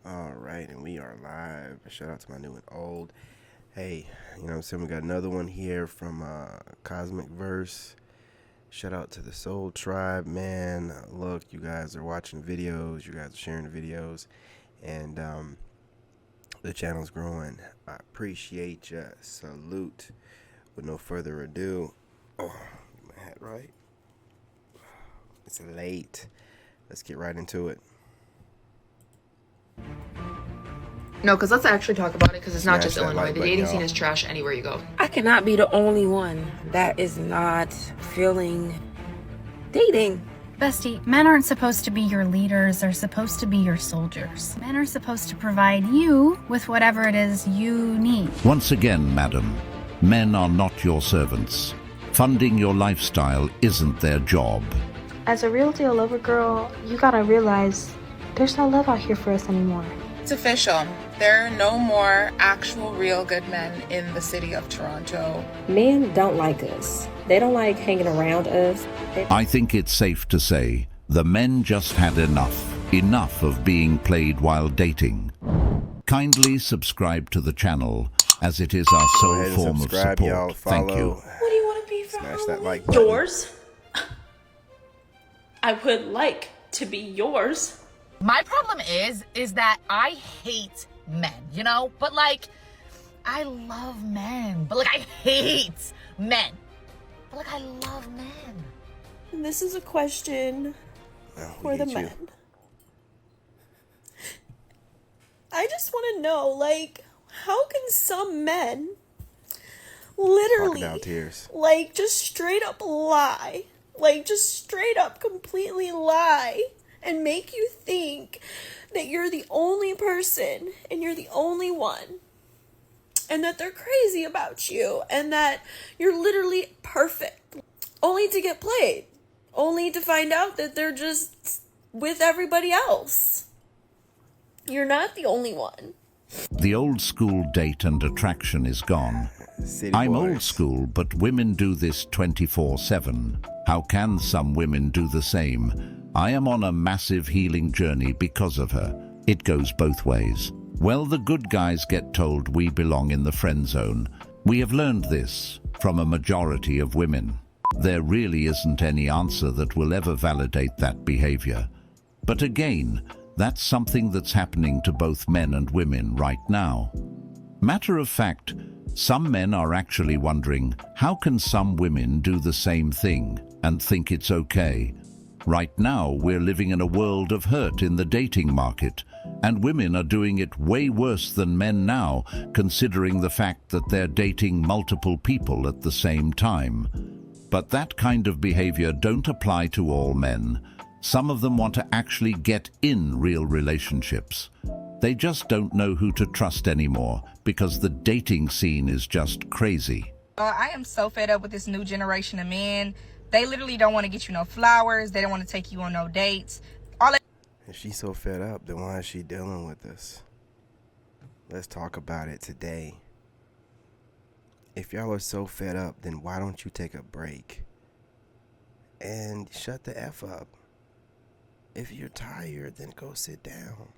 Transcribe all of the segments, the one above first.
All right, and we are live. Shout out to my new and old. Hey, you know what I'm saying? We got another one here from Cosmic Verse. Shout out to the Soul Tribe, man. Look, you guys are watching videos. You guys are sharing the videos. And the channel's growing. I appreciate ya. Salute. With no further ado. Oh, my hat right. It's late. Let's get right into it. No, because let's actually talk about it, because it's not Smash just that Illinois. like The button, dating y'all. scene is trash anywhere you go. I cannot be the only one that is not feeling dating. Bestie, men aren't supposed to be your leaders, they're supposed to be your soldiers. Men are supposed to provide you with whatever it is you need. Once again, madam, men are not your servants. Funding your lifestyle isn't their job. As a real deal lover girl, you gotta realize there's no love out here for us anymore. It's official. There are no more actual real good men in the city of Toronto. Men don't like us. They don't like hanging around us. I think it's safe to say the men just had enough of being played while dating. Kindly subscribe to the channel, as it is our Go sole ahead and form of subscribe, support. y'all. Thank you. Follow. What do you want to be for Smash that Halloween? like button. Yours? I would like to be yours. My problem is that I hate men, you know? But like, I love men. But like, I hate men. But like, I love men. And this is a question for the men. I just want to know, like, how can some men literally, Crocodile tears. like, just straight up lie? Like, just straight up completely lie and make you think that you're the only person and you're the only one, and that they're crazy about you and that you're literally perfect, only to get played, only to find out that they're just with everybody else. You're not the only one. The old school date and attraction is gone. City I'm boys. old school, but women do this 24/7. How can some women do the same? I am on a massive healing journey because of her. It goes both ways. Well, the good guys get told we belong in the friend zone. We have learned this from a majority of women. There really isn't any answer that will ever validate that behavior. But again, that's something that's happening to both men and women right now. Matter of fact, some men are actually wondering, how can some women do the same thing and think it's okay? Right now, we're living in a world of hurt in the dating market, and women are doing it way worse than men now, considering the fact that they're dating multiple people at the same time. But that kind of behavior don't apply to all men. Some of them want to actually get in real relationships. They just don't know who to trust anymore because the dating scene is just crazy. I am so fed up with this new generation of men. They literally don't want to get you no flowers. They don't want to take you on no dates. If she's so fed up, then why is she dealing with this? Let's talk about it today. If y'all are so fed up, then why don't you take a break and shut the F up? If you're tired, then go sit down.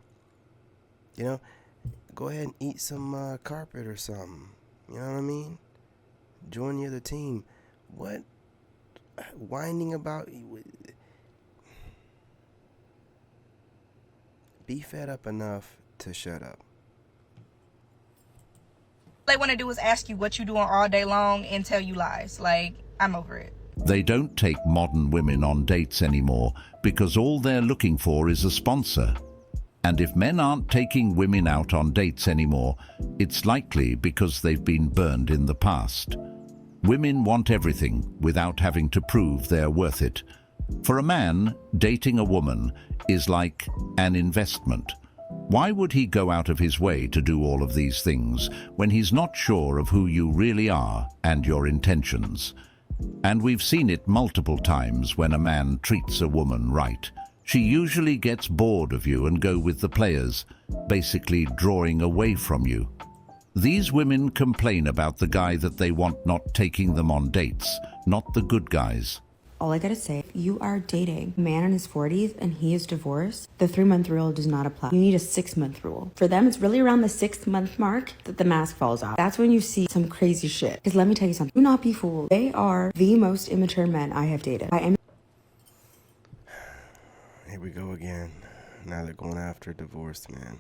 You know, go ahead and eat some carpet or something. You know what I mean? Join the other team. What? Whining about? Be fed up enough to shut up. They want to do is ask you what you doing all day long and tell you lies. Like, I'm over it. They don't take modern women on dates anymore because all they're looking for is a sponsor. And if men aren't taking women out on dates anymore, it's likely because they've been burned in the past. Women want everything without having to prove they're worth it. For a man, dating a woman is like an investment. Why would he go out of his way to do all of these things when he's not sure of who you really are and your intentions? And we've seen it multiple times when a man treats a woman right. She usually gets bored of you and go with the players, basically drawing away from you. These women complain about the guy that they want not taking them on dates, not the good guys. All I gotta say, if you are dating a man in his 40s and he is divorced, the 3-month rule does not apply. You need a 6-month rule. For them, it's really around the 6th-month mark that the mask falls off. That's when you see some crazy shit. Because let me tell you something, do not be fooled. They are the most immature men I have dated. Here we go again. Now they're going after divorced men.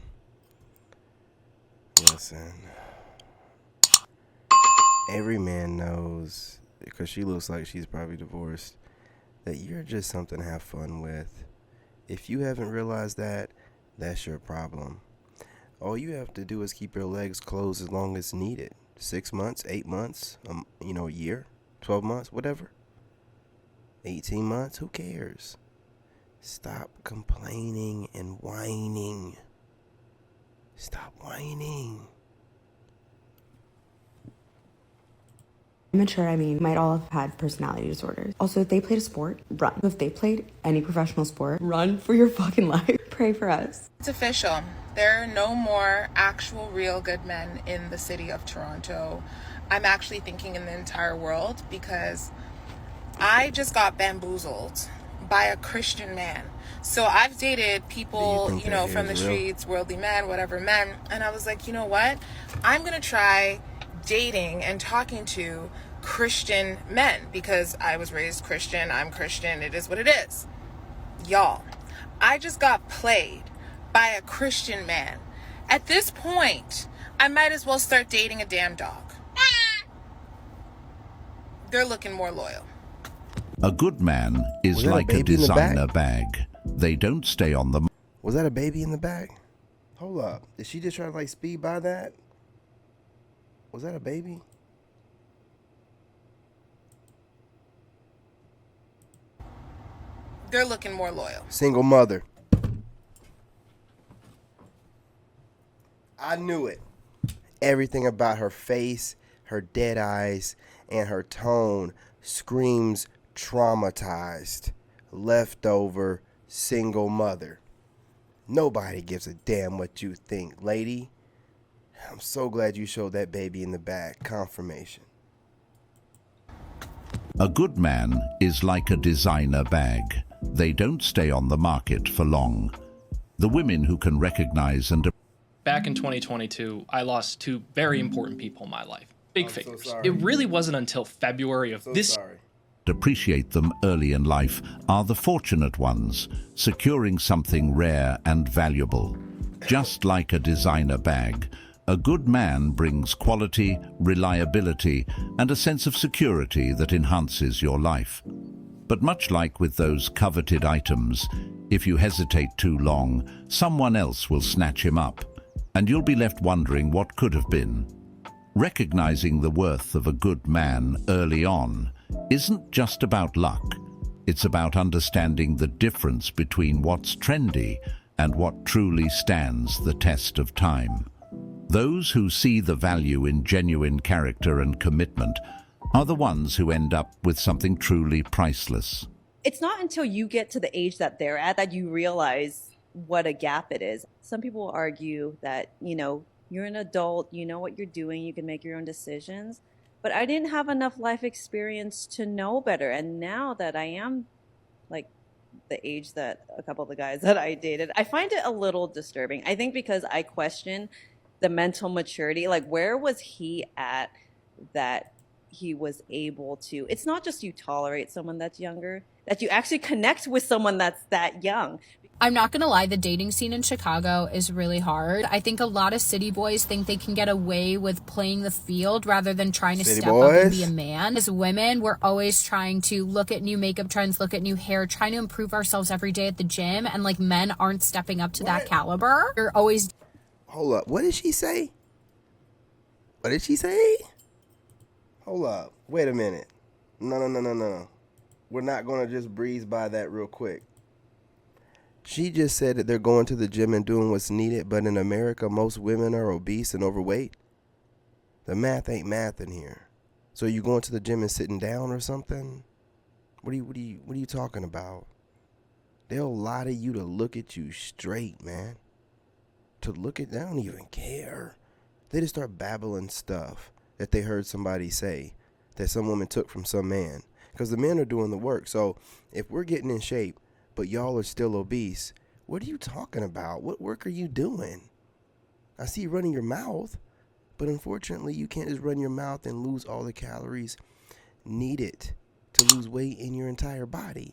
Listen. Every man knows, because she looks like she's probably divorced, that you're just something to have fun with. If you haven't realized that, that's your problem. All you have to do is keep your legs closed as long as needed. 6 months, 8 months, a year, 12 months, whatever. 18 months, who cares? Stop complaining and whining. Stop whining. Immature, I mean, might all have had personality disorders. Also, if they played a sport, run. If they played any professional sport, run for your fucking life. Pray for us. It's official. There are no more actual real good men in the city of Toronto. I'm actually thinking in the entire world, because I just got bamboozled by a Christian man. So I've dated people, from the streets, worldly men, whatever men, and I was like, you know what? I'm going to try dating and talking to Christian men, because I was raised Christian, I'm Christian, it is what it is. Y'all, I just got played by a Christian man. At this point, I might as well start dating a damn dog. They're looking more loyal. A good man is like a designer bag. They don't stay on the... Was that a baby in the bag? Hold up. Did she just try to speed by that? Was that a baby? They're looking more loyal. Single mother. I knew it. Everything about her face, her dead eyes, and her tone screams traumatized, leftover, single mother. Nobody gives a damn what you think, lady. I'm so glad you showed that baby in the bag. Confirmation. A good man is like a designer bag. They don't stay on the market for long. The women who can recognize and... Back in 2022, I lost 2 very important people in my life. Big figures. It really wasn't until February of this... appreciate them early in life are the fortunate ones, securing something rare and valuable. Just like a designer bag, a good man brings quality, reliability, and a sense of security that enhances your life. But much like with those coveted items, if you hesitate too long, someone else will snatch him up, and you'll be left wondering what could have been. Recognizing the worth of a good man early on isn't just about luck. It's about understanding the difference between what's trendy and what truly stands the test of time. Those who see the value in genuine character and commitment are the ones who end up with something truly priceless. It's not until you get to the age that they're at that you realize what a gap it is. Some people argue that, you're an adult, you know what you're doing, you can make your own decisions. But I didn't have enough life experience to know better. And now that I am the age that a couple of the guys that I dated, I find it a little disturbing. I think because I question the mental maturity, where was he at that he was able to, it's not just you tolerate someone that's younger, that you actually connect with someone that's that young. I'm not gonna lie, the dating scene in Chicago is really hard. I think a lot of city boys think they can get away with playing the field rather than trying to step up and be a man. As women, we're always trying to look at new makeup trends, look at new hair, trying to improve ourselves every day at the gym, and men aren't stepping up to that caliber. You're always... Hold up, what did she say? What did she say? Hold up, wait a minute. No. We're not gonna just breeze by that real quick. She just said that they're going to the gym and doing what's needed, but in America, most women are obese and overweight. The math ain't math in here. So you going to the gym and sitting down or something? What are you talking about? They'll lie to you to look at you straight, man. They don't even care. They just start babbling stuff that they heard somebody say that some woman took from some man. because the men are doing the work. So if we're getting in shape, but y'all are still obese, what are you talking about? What work are you doing? I see you running your mouth, but unfortunately you can't just run your mouth and lose all the calories needed to lose weight in your entire body.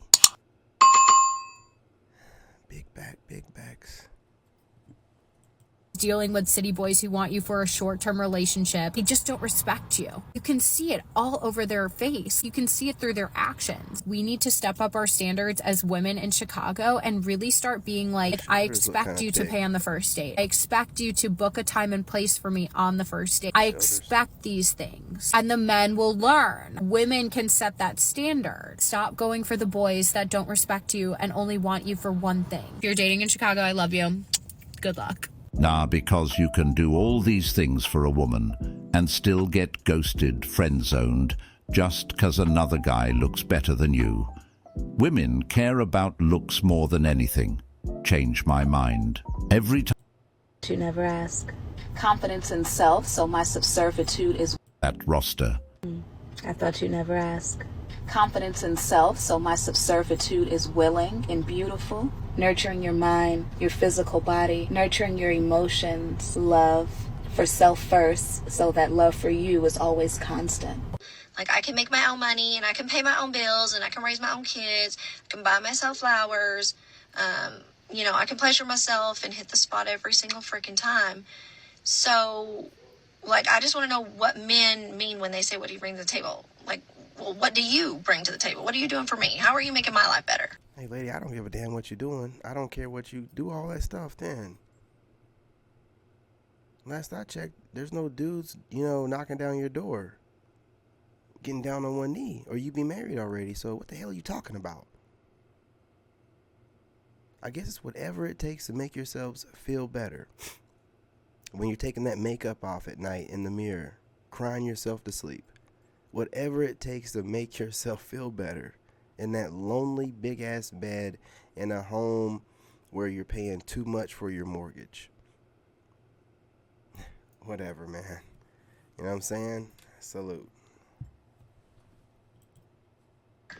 Big backs. Dealing with city boys who want you for a short-term relationship. They just don't respect you. You can see it all over their face. You can see it through their actions. We need to step up our standards as women in Chicago and really start being like, I expect you to pay on the first date. I expect you to book a time and place for me on the first date. I expect these things. And the men will learn. Women can set that standard. Stop going for the boys that don't respect you and only want you for one thing. If you're dating in Chicago, I love you. Good luck. Nah, because you can do all these things for a woman and still get ghosted, friend-zoned, just because another guy looks better than you. Women care about looks more than anything. Change my mind. Every time You never ask. Confidence in self, so my subservitude is that roster. I thought you never ask. Confidence in self, so my subservitude is willing and beautiful. Nurturing your mind, your physical body, nurturing your emotions, love for self first, so that love for you is always constant. Like, I can make my own money, and I can pay my own bills, and I can raise my own kids, I can buy myself flowers, you know, I can pleasure myself and hit the spot every single freaking time. So, like, I just want to know what men mean when they say, what do you bring to the table? Like, well, what do you bring to the table? What are you doing for me? How are you making my life better? Hey, lady, I don't give a damn what you're doing. I don't care what you do, all that stuff then. Last I checked, there's no dudes, you know, knocking down your door, getting down on one knee, or you be married already. So what the hell are you talking about? I guess it's whatever it takes to make yourselves feel better. When you're taking that makeup off at night in the mirror, crying yourself to sleep. Whatever it takes to make yourself feel better in that lonely big ass bed in a home where you're paying too much for your mortgage. Whatever, man. You know what I'm saying? Salute.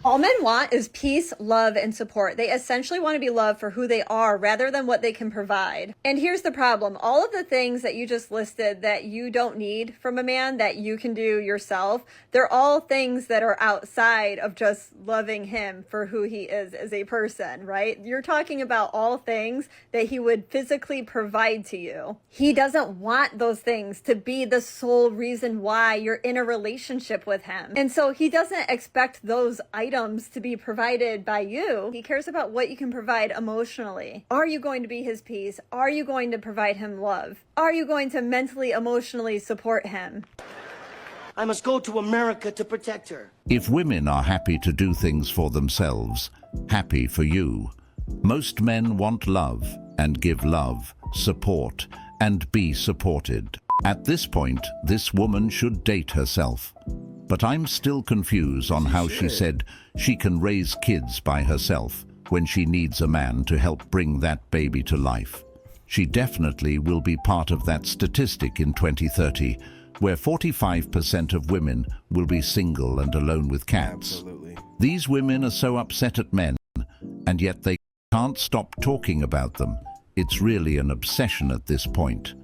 All men want is peace, love, and support. They essentially want to be loved for who they are rather than what they can provide. And here's the problem. All of the things that you just listed that you don't need from a man that you can do yourself, they're all things that are outside of just loving him for who he is as a person, right? You're talking about all things that he would physically provide to you. He doesn't want those things to be the sole reason why you're in a relationship with him. And so he doesn't expect those items to be provided by you. He cares about what you can provide emotionally. Are you going to be his peace? Are you going to provide him love? Are you going to mentally, emotionally support him? I must go to America to protect her. If women are happy to do things for themselves, happy for you. Most men want love and give love, support, and be supported. At this point, this woman should date herself. But I'm still confused on how she said she can raise kids by herself when she needs a man to help bring that baby to life. She definitely will be part of that statistic in 2030, where 45% of women will be single and alone with cats. Absolutely. These women are so upset at men, and yet they can't stop talking about them. It's really an obsession at this point.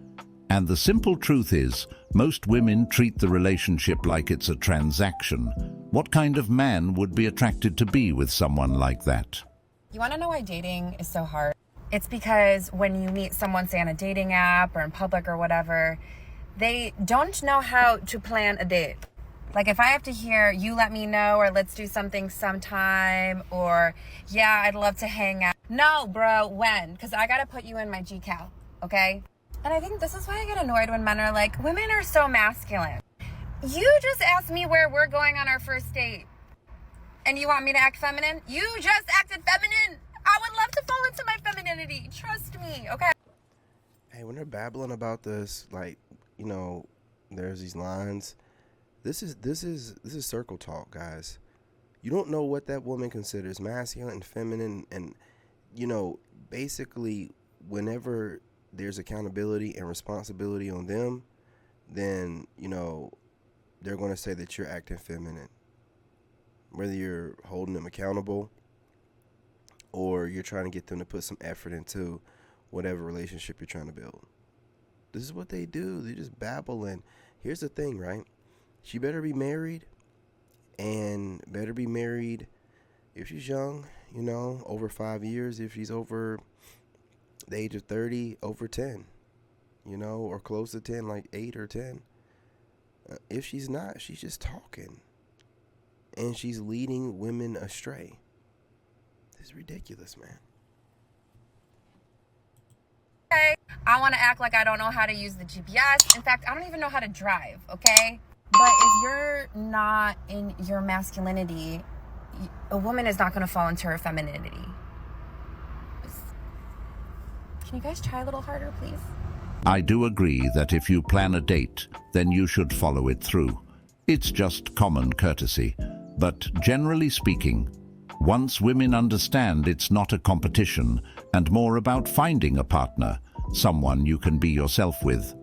And the simple truth is, most women treat the relationship like it's a transaction. What kind of man would be attracted to be with someone like that? You want to know why dating is so hard? It's because when you meet someone, say on a dating app or in public or whatever, they don't know how to plan a date. Like if I have to hear, you let me know, or let's do something sometime, or yeah, I'd love to hang out. No, bro, when? Because I got to put you in my GCal, okay? And I think this is why I get annoyed when men are like, women are so masculine. You just asked me where we're going on our first date. And you want me to act feminine? You just acted feminine. I would love to fall into my femininity. Trust me, okay? Hey, when they're babbling about this, like, you know, there's these lines. This is circle talk, guys. You don't know what that woman considers masculine and feminine, and you know, basically whenever there's accountability and responsibility on them, then, you know, they're going to say that you're acting feminine. whether you're holding them accountable or you're trying to get them to put some effort into whatever relationship you're trying to build. This is what they do. They just babble. And here's the thing, right? She better be married, and better be married if she's young, you know, over 5 years. If she's over the age of 30, over 10, you know, or close to 10, like 8 or 10. If she's not, she's just talking, and she's leading women astray. This is ridiculous, man. Okay, I want to act like I don't know how to use the GPS. In fact, I don't even know how to drive, okay? But if you're not in your masculinity, a woman is not going to fall into her femininity. Can you guys try a little harder, please? I do agree that if you plan a date, then you should follow it through. It's just common courtesy. But generally speaking, once women understand it's not a competition and more about finding a partner, someone you can be yourself with,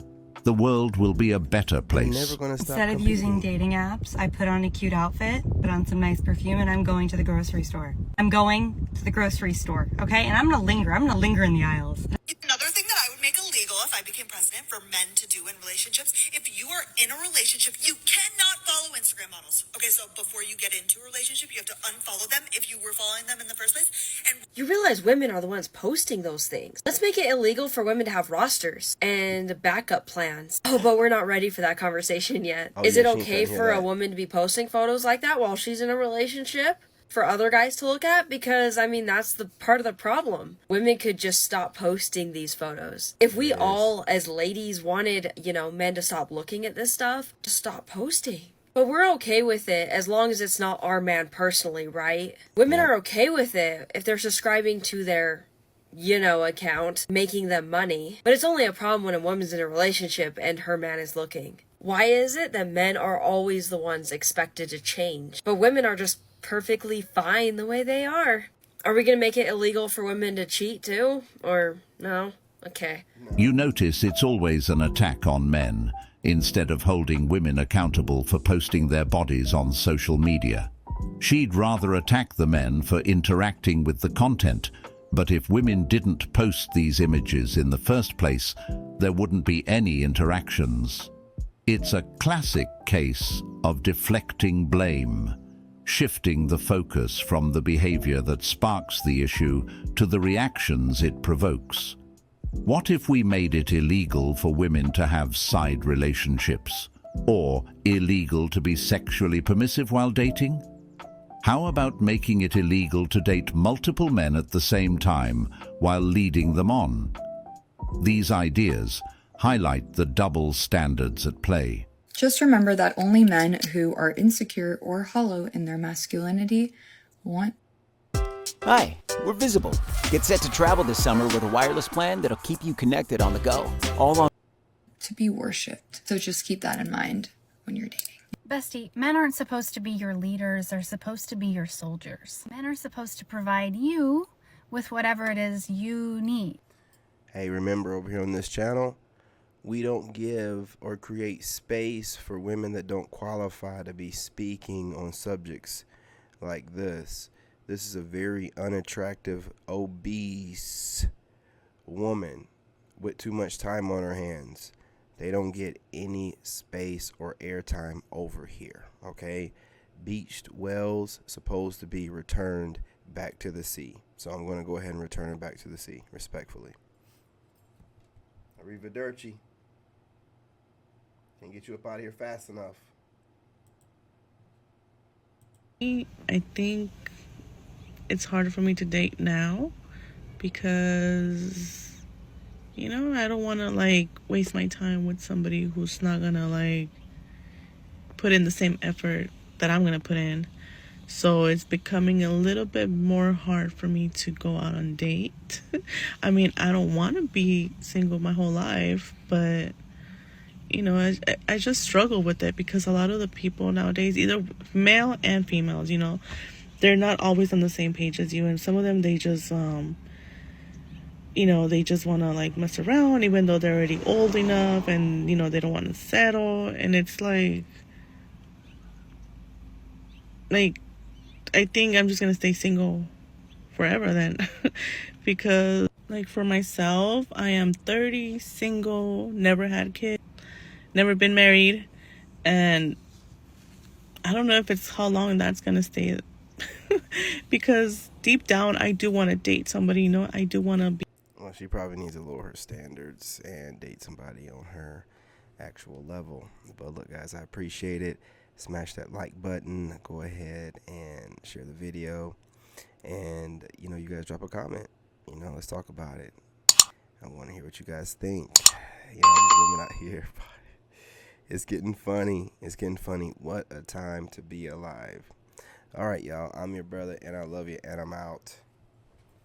the world will be a better place. Instead of using dating apps, I put on a cute outfit, put on some nice perfume, and I'm going to the grocery store. I'm going to the grocery store, okay? And I'm gonna linger. I'm gonna linger in the aisles. Another thing that I would make illegal if I became president for men to do in relationships, if you are in a relationship, you cannot follow Instagram models. Okay, so before you get into a relationship, you have to unfollow them if you were following them in the first place. And you realize women are the ones posting those things. Let's make it illegal for women to have rosters and backup plans. Oh, but we're not ready for that conversation yet. Is it okay for a woman to be posting photos like that while she's in a relationship for other guys to look at? Because, I mean, that's the part of the problem. Women could just stop posting these photos. If we all, as ladies, wanted, you know, men to stop looking at this stuff, just stop posting. But we're okay with it as long as it's not our man personally, right? Women are okay with it if they're subscribing to their, you know, account, making them money. But it's only a problem when a woman's in a relationship and her man is looking. Why is it that men are always the ones expected to change, but women are just perfectly fine the way they are? Are we gonna make it illegal for women to cheat too? Or no? Okay. You notice it's always an attack on men, instead of holding women accountable for posting their bodies on social media. She'd rather attack the men for interacting with the content, but if women didn't post these images in the first place, there wouldn't be any interactions. It's a classic case of deflecting blame, shifting the focus from the behavior that sparks the issue to the reactions it provokes. What if we made it illegal for women to have side relationships, or illegal to be sexually permissive while dating? How about making it illegal to date multiple men at the same time while leading them on? These ideas highlight the double standards at play. Just remember that only men who are insecure or hollow in their masculinity want... Hi, we're Visible. Get set to travel this summer with a wireless plan that'll keep you connected on the go. All on... to be worshipped. So just keep that in mind when you're dating. Bestie, men aren't supposed to be your leaders. They're supposed to be your soldiers. Men are supposed to provide you with whatever it is you need. Hey, remember over here on this channel, we don't give or create space for women that don't qualify to be speaking on subjects like this. This is a very unattractive, obese woman with too much time on her hands. They don't get any space or airtime over here, okay? Beached wells supposed to be returned back to the sea. So I'm going to go ahead and return it back to the sea, respectfully. Arrivederci. Can't get you up out of here fast enough. I think it's harder for me to date now because, you know, I don't want to, like, waste my time with somebody who's not going to, like, put in the same effort that I'm going to put in. So it's becoming a little bit more hard for me to go out on date. I mean, I don't want to be single my whole life, but, you know, I just struggle with it because a lot of the people nowadays, either male and females, you know, they're not always on the same page as you. And some of them, they just, you know, they just want to, like, mess around even though they're already old enough and, you know, they don't want to settle. And it's like, I think I'm just gonna stay single forever then. Because like for myself, I am 30, single, never had kids, never been married, and I don't know if it's how long that's gonna stay. Because deep down I do want to date somebody, you know, I do want to be. Well, she probably needs to lower her standards and date somebody on her actual level. But look, guys, I appreciate it. Smash that like button. Go ahead and share the video. And, you know, you guys drop a comment. You know, let's talk about it. I want to hear what you guys think. You know, these women out here. It's getting funny. It's getting funny. What a time to be alive. All right, y'all. I'm your brother, and I love you, and I'm out.